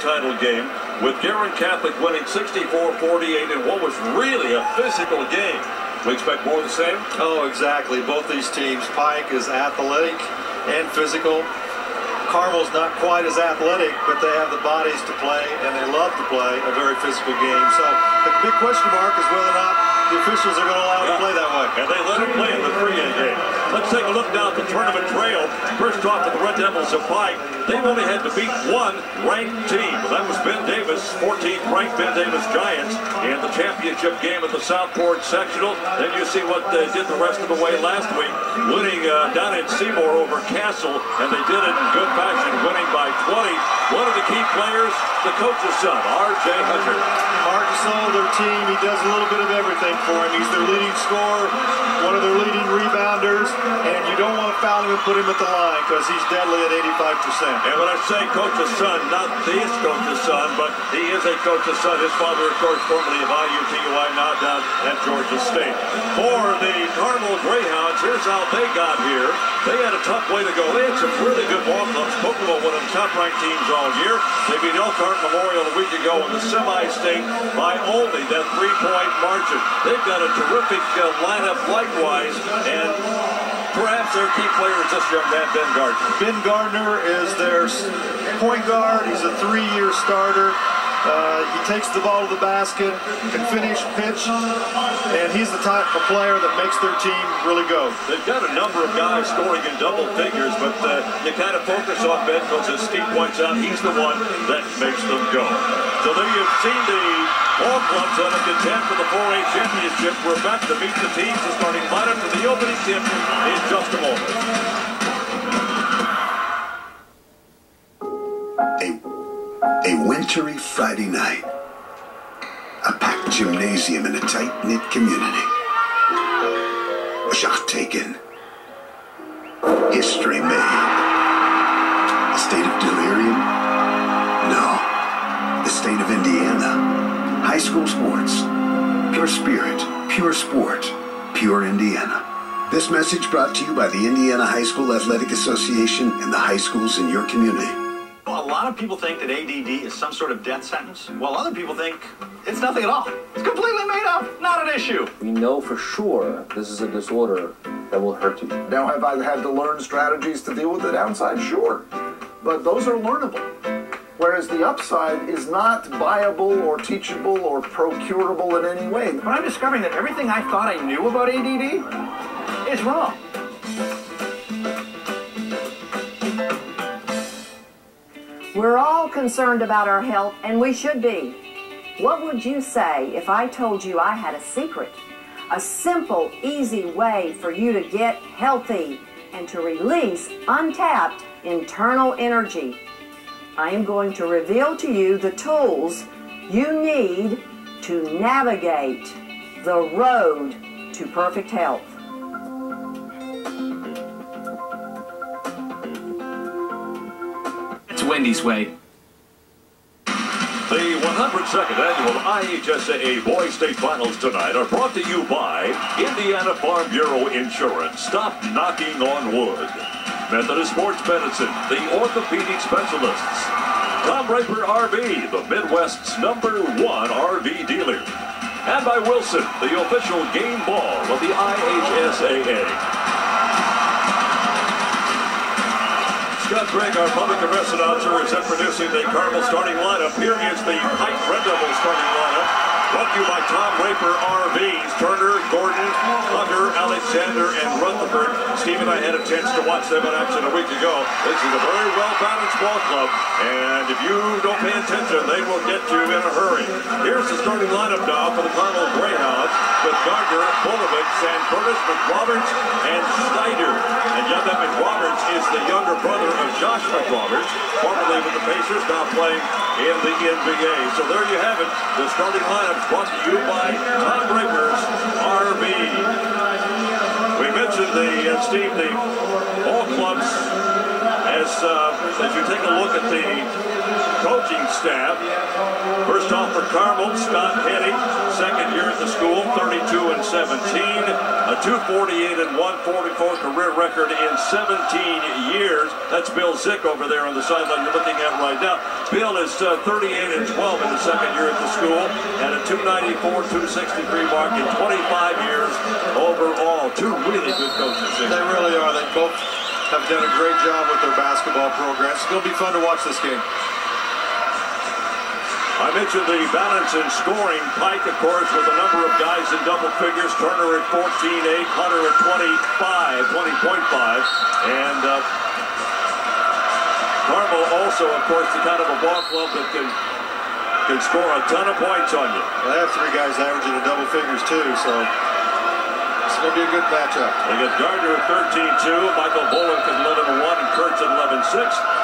title game, with Guerin Catholic winning 64-48 in what was really a physical game. We expect more of the same? Oh, exactly. Both these teams. Pike is athletic and physical. Carmel's not quite as athletic, but they have the bodies to play, and they love to play a very physical game. So the big question mark is whether or not the officials are going to allow him to play that way. And they let him play in the 3A game. Let's take a look now at the tournament trail. First off, to the Red Devils of Pike. They've only had to beat one ranked team. That was Ben Davis, 14th ranked Ben Davis Giants in the championship game at the Southport Sectional. Then you see what they did the rest of the way last week, winning down in Seymour over Castle, and they did it in good fashion, winning by 20. One of the key players, the coach's son, R.J. Hunter. Hard to solve their team. He does a little bit of everything for him. He's their leading scorer, one of their leading rebounders, and you don't want to foul him and put him at the line because he's deadly at 85%. And when I say coach's son, not this coach's son, but he is a coach's son. His father, of course, formerly of IUTUI, now down at Georgia State. For the Carmel Greyhounds, here's how they got here. They had a tough way to go. They had some really good ball clubs. Kokomo, one of the top-ranked teams all year. They beat Elkhart Memorial a week ago in the semi-state by only that 3-point margin. They've got a terrific lineup likewise, and perhaps their key player is this young man, Ben Gardner. Ben Gardner is their point guard. He's a 3-year starter. He takes the ball to the basket, can finish, pitch, and he's the type of player that makes their team really go. They've got a number of guys scoring in double figures, but you kind of focus on Ben because, as Steve points out, he's the one that makes them go. So there you've seen the ball clubs on a contend for the 4A championship. We're back to meet the teams. The starting lineup to the opening tip in just a moment. A wintry Friday night. A packed gymnasium in a tight-knit community. A shot taken. History made. A state of delirium? No. The state of Indiana. High school sports. Pure spirit, pure sport, pure Indiana. This message brought to you by the Indiana High School Athletic Association and the high schools in your community. A lot of people think that ADD is some sort of death sentence, while other people think it's nothing at all. It's completely made up, not an issue. We know for sure this is a disorder that will hurt you. Now, have I had to learn strategies to deal with the downside? Sure. But those are learnable. Whereas the upside is not viable or teachable or procurable in any way. But I'm discovering that everything I thought I knew about ADD is wrong. We're all concerned about our health, and we should be. What would you say if I told you I had a secret? A simple, easy way for you to get healthy and to release untapped internal energy. I am going to reveal to you the tools you need to navigate the road to perfect health. Wendy's way. The 102nd annual IHSAA Boys State Finals tonight are brought to you by Indiana Farm Bureau Insurance. Stop knocking on wood. Methodist Sports Medicine, the orthopedic specialists. Tom Raper RV, the Midwest's #1 RV dealer. And by Wilson, the official game ball of the IHSAA. Scott Gregg, our public address announcer, is introducing the Carmel starting lineup. Here is the Pike Red Devils starting lineup. Brought to you by Tom Raper RVs, Turner, Gordon, Hunter, Alexander, and Rutherford. Steve and I had a chance to watch them in action a week ago. This is a very well-balanced ball club, and if you don't pay attention, they will get you in a hurry. Here's the starting lineup now for the Carmel Greyhounds with Gardner, Bolovitz, Curtis, McRoberts, and Snyder. And Yonda McRoberts is the younger brother of Josh McRoberts, formerly with the Pacers, now playing in the NBA. So there you have it, the starting lineup brought to you by Tom Raper's RV. We mentioned the ball clubs As you take a look at the coaching staff, first off for Carmel, Scott Henny, second year at the school, 32-17, a 248 and 144 career record in 17 years. That's Bill Zick over there on the sideline you're looking at right now. Bill is 38 and 12 in the second year at the school, and a 294, 263 mark in 25 years overall. Two really good coaches. They really are. They both have done a great job with their basketball programs. It's going to be fun to watch this game. I mentioned the balance in scoring. Pike, of course, with a number of guys in double figures. Turner at 14.8, Hunter at 20.5. And Carmel also, of course, the kind of a ball club that can score a ton of points on you. Well, they have three guys averaging in double figures, too, so it's going to be a good matchup. They got Gardner at 13-2, Michael Bullock at 11-1, and Kurtz at 11-6.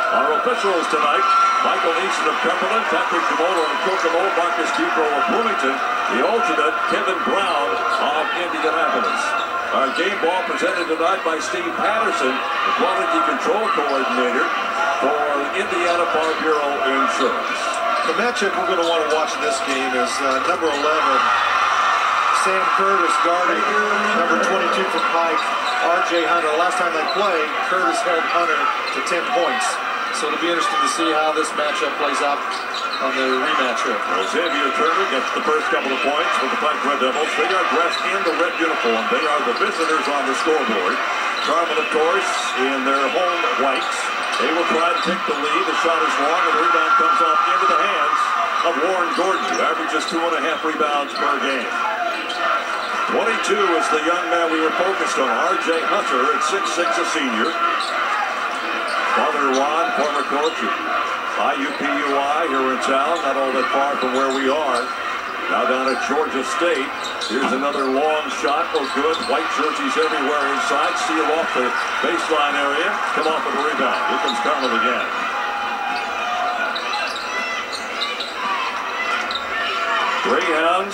Our officials tonight, Michael Eason of Cumberland, Patrick DeMoto of Kokomo, Marcus Depot of Bloomington, the alternate Kevin Brown of Indianapolis. Our game ball presented tonight by Steve Patterson, the quality control coordinator for Indiana Farm Bureau Insurance. The matchup we're going to want to watch in this game is number 11, Sam Curtis guarding number 22 for Pike, R.J. Hunter. Last time they played, Curtis held Hunter to 10 points. So it'll be interesting to see how this matchup plays out on the rematch here. Well, Xavier Turner gets the first couple of points for the Pike Red Devils. They are dressed in the red uniform. They are the visitors on the scoreboard. Carmel, of course, in their home whites. They will try to take the lead. The shot is long, and the rebound comes off into the hands of Warren Gordon, who averages 2.5 rebounds per game. 22 is the young man we were focused on, R.J. Hunter at 6'6", a senior. Father Ron, former coach at IUPUI here in town, not all that far from where we are. Now down at Georgia State. Here's another long shot. Oh, good. White jerseys everywhere inside. Steal off the baseline area. Come off with a rebound. Here comes Carmel again. Greyhounds,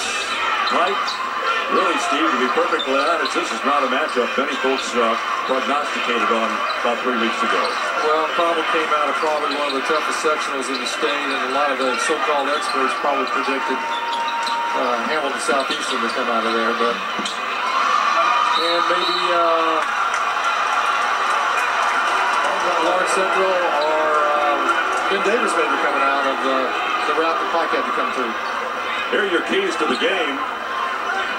Pike. Really, Steve, to be perfectly honest, this is not a matchup many folks prognosticated on about 3 weeks ago. Well, Carmel came out of probably one of the toughest sectionals in the state, and a lot of the so-called experts probably predicted Hamilton Southeastern to come out of there, but and maybe Lawrence Central or Ben Davis may be coming out of the route that Pike had to come through. Here are your keys to the game.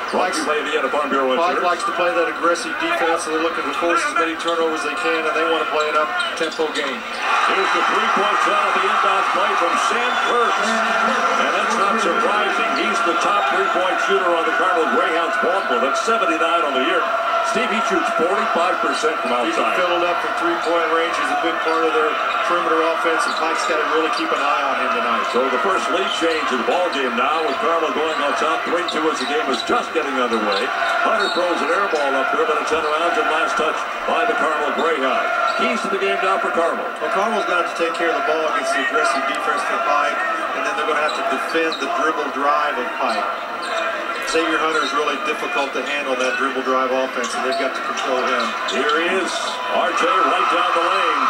Pike likes to play that aggressive defense, so they're looking to force as many turnovers as they can, and they want to play an up-tempo game. Here's the three-point shot of the inbound play from Sam Kurtz. And that's not surprising. He's the top three-point shooter on the Carmel Greyhounds ball club. That's 79 on the year. Steve, he shoots 45% from outside. He can fill it up from three-point range. He's a big part of their perimeter offense, and Pike's got to really keep an eye on him tonight. So the first lead change in the ball game now with Carmel going on top 3-2 as the game is just getting underway. Hunter throws an air ball up there, but it's out of bounds and last touch by the Carmel Greyhounds. Keys to the game now for Carmel. Well, Carmel's going to have to take care of the ball against the aggressive defense for Pike, and then they're going to have to defend the dribble drive of Pike. Xavier Hunter is really difficult to handle that dribble drive offense, and they've got to control him. Here he is, RJ right down the lane.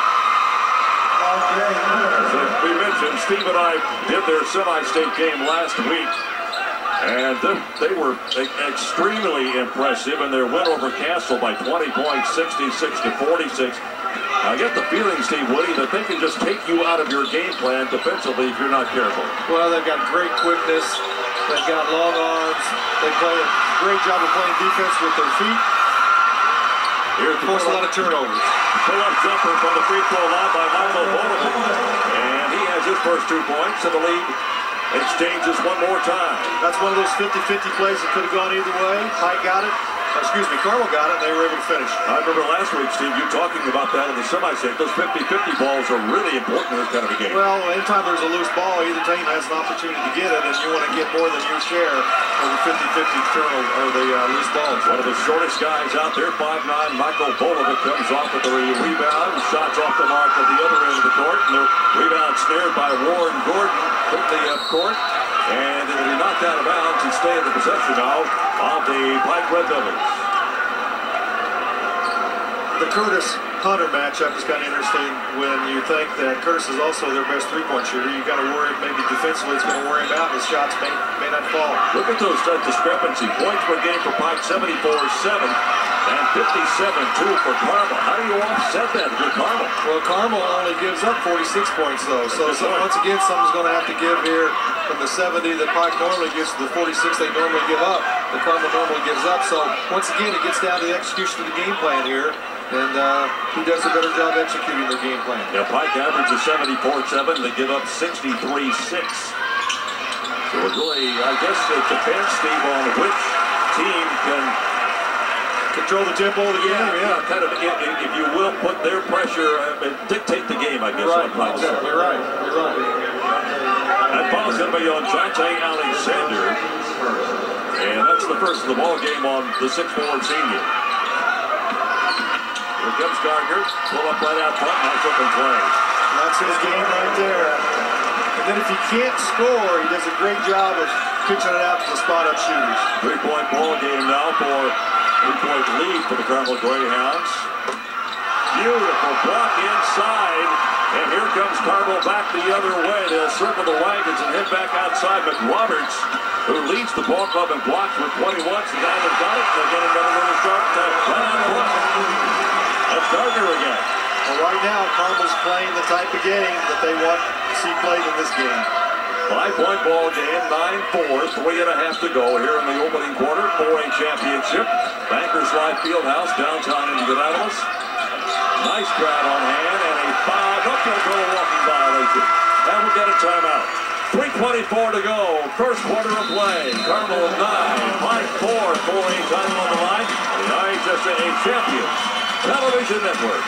As we mentioned, Steve and I did their semi-state game last week, and they were extremely impressive in their win over Castle by 20 points, 66-46. I get the feeling, Steve Woody, that they can just take you out of your game plan defensively if you're not careful. Well, they've got great quickness. They've got long arms. They play a great job of playing defense with their feet. Here's force a lot of turnovers. Pull-up jumper from the free throw line by Michael Bolton. And he has his first 2 points, and the lead exchanges one more time. That's one of those 50-50 plays that could have gone either way. Pike got it. Excuse me, Carmel got it, and they were able to finish. I remember last week, Steve, you talking about that in the semi-state. Those 50-50 balls are really important in this kind of a game. Well, anytime there's a loose ball, either team has an opportunity to get it, and you want to get more than your share of the 50-50 turnover or the loose balls. One of the shortest guys out there, 5'9", Michael Bolovic comes off with the rebound. Shots off the mark at the other end of the court, and the rebound snared by Warren Gordon quickly up court. And it'll be knocked out of bounds and stay in the possession now of the Pike Red Devils. The Curtis-Hunter matchup is kind of interesting when you think that Curtis is also their best three-point shooter. You got to worry maybe defensively it's going to wear him out. His shots may not fall. Look at those discrepancy. Points per game for Pike, 74-7 and 57-2 for Carmel. How do you offset that with Carmel? Well, Carmel only gives up 46 points, though. So once again, something's going to have to give here from the 70 that Pike normally gives to the 46 they normally give up, that Carmel normally gives up. So once again, it gets down to the execution of the game plan here. And who does a better job executing their game plan? Yeah, Pike averages 74-7. They give up 63-6. So it really, I guess, it depends, Steve, on which team can control the tempo of the game. Yeah, kind of, if you will, put their pressure, dictate the game, I guess. Right, exactly. You're right. That ball's going to be on Jonte Alexander. And that's the first of the ball game on the 6'4" senior. Here comes Gardner. Pull up right out front. Nice open play. That's his game right there. And then if he can't score, he does a great job of pitching it out to the spot-up shooters. 3-point ball game now for 3-point lead for the Carmel Greyhounds. Beautiful block inside. And here comes Carmel back the other way. They'll circle the wagons and head back outside. McRoberts, who leads the ball club in blocks with 21. The guy that got it, they'll get another one to start right on front. That's Gardner again. Well, right now, Carmel's playing the type of game that they want to see played in this game. 5-point ball game, 9-4, 3.5 to go here in the opening quarter. 4A championship. Bankers Life Fieldhouse, downtown Indianapolis. Nice crowd on hand and a foul. Not going to go a walking violation. And we'll get a timeout. 3:24 to go. First quarter of play. Carmel 9, Pike 4. 4A title on the line. The IHSAA Champions Television Network.